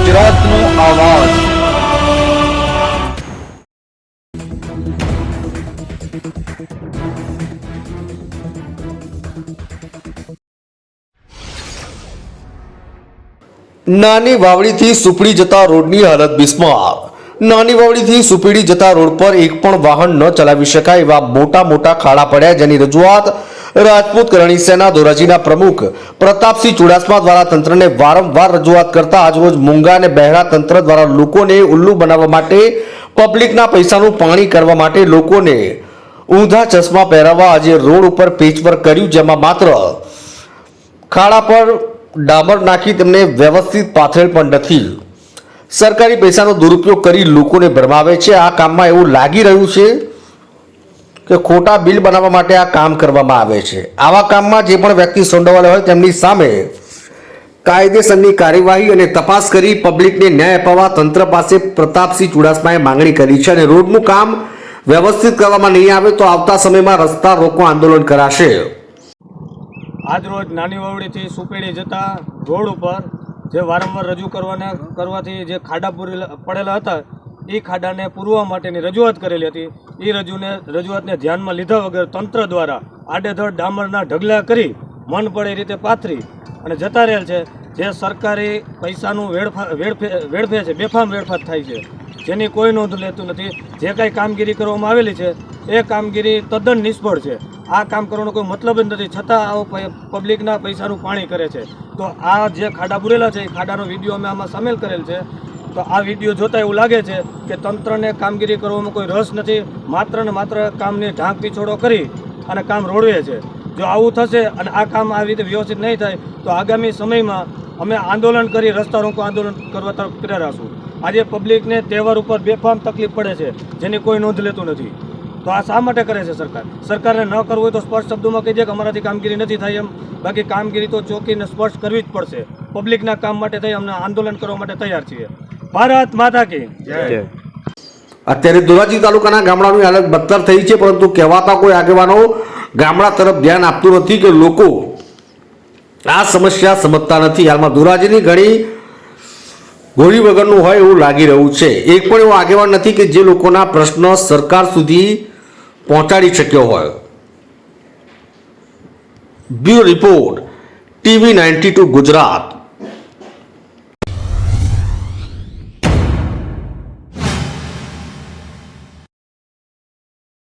ગુજરાતનો આવાજ। નાની વાવડીથી સુપડી જતા રોડની હાલત બિસ્માર। નાની વાવડીથી સુપડી જતા રોડ પર એક પણ વાહન ન ચલાવી શકાય એવા મોટા મોટા ખાડા પડ્યા, જેની રજૂઆત રાજપૂત કરણી સેના ધોરાજીના પ્રમુખ પ્રતાપસિંહ ચુડાસમા દ્વારા તંત્રને વારંવાર રજૂઆત કરતા આજરોજ મૂંગા અને બહેરા તંત્ર દ્વારા લોકોને ઉલ્લુ બનાવવા માટે, પબ્લિકના પૈસાનું પાણી કરવા માટે લોકોને ઊંધા ચશ્મા પહેરાવવા આજે રોડ ઉપર પેચવર્ક કર્યું, જેમાં માત્ર ખાડા પર ડામર નાખી તેમને વ્યવસ્થિત પાથરેલ પણ નથી। સરકારી પૈસાનો દુરુપયોગ કરી લોકોને ભરમાવે છે। આ કામમાં એવું લાગી રહ્યું છે કે ખોટા બિલ બનાવવા માટે આ કામ કરવામાં આવે છે। આવા કામમાં જે પણ વ્યક્તિ સંડોવાયેલો હોય તેમની સામે કાયદેસરની કાર્યવાહી અને તપાસ કરી પબ્લિકને ન્યાય અપાવવા તંત્ર પાસે પ્રતાપસિંહ ચુડાસમાએ માંગણી કરી છે અને રોડનું કામ વ્યવસ્થિત કરવામાં નહીં આવે તો આવતા સમયમાં રસ્તા રોકો આંદોલન કરાશે। આજ રોજ નાની વાવડીથી સુપેડી જતા રોડ ઉપર જે વારંવાર રજૂ કરવાથી જે ખાડા પડેલા હતા એ ખાડાને પૂરવા માટેની રજૂઆત કરેલી હતી। એ રજૂઆતને ધ્યાનમાં લીધા વગર તંત્ર દ્વારા આડેધડ ડામરના ઢગલા કરી મન પડે એ રીતે પાથરી અને જતા રહેલ છે। જે સરકારી પૈસાનું વેડફે છે, બેફામ વેડફાટ થાય છે, જેની કોઈ નોંધ લેતું નથી। જે કાંઈ કામગીરી કરવામાં આવેલી છે એ કામગીરી તદ્દન નિષ્ફળ છે। આ કામ કરવાનો કોઈ મતલબ જ નથી, છતાં આવો પબ્લિકના પૈસાનું પાણી કરે છે। તો આ જે ખાડા પૂરેલા છે એ ખાડાનો વિડીયો અમે આમાં સામેલ કરેલ છે। તો આ વિડીયો જોતા એવું લાગે છે કે તંત્રને કામગીરી કરવામાં કોઈ રસ નથી, માત્ર ને માત્ર કામની ઢાંક પીછોડો કરી અને કામ રોડવે છે। જો આવું થશે અને આ કામ આવી રીતે વ્યવસ્થિત નહીં થાય તો આગામી સમયમાં અમે આંદોલન કરી રસ્તા રોકો આંદોલન કરવા તરફ પ્રેરાશું। આજે પબ્લિકને તહેવાર ઉપર બેફામ તકલીફ પડે છે, જેની કોઈ નોંધ લેતું નથી। તો આ શા માટે કરે છે સરકાર? સરકારને ન કરવું હોય તો સ્પષ્ટ શબ્દોમાં કહી દે કે અમારાથી કામગીરી નથી થાય એમ। બાકી કામગીરી તો ચોખ્ખીને સ્પષ્ટ કરવી જ પડશે। પબ્લિકના કામ માટે થઈ અમને આંદોલન કરવા માટે તૈયાર છીએ। ભારત માતા કી જય। અત્યારે ધોરાજી તાલુકાના ગામડાની હાલત બદતર થઈ છે, પરંતુ કહેવાતા કોઈ આગેવાનો ગામડા તરફ ધ્યાન આપતું નથી કે લોકો આ સમસ્યા સમજતા નથી। હાલમાં ધોરાજીની ઘણી ગોળી વગરનું હોય એવું લાગી રહ્યું છે। એક પણ એવો આગેવાન નથી કે જે લોકોના પ્રશ્ન સરકાર સુધી પહોંચાડી શક્યો હોય। Bureau report, TV 92 Gujarat.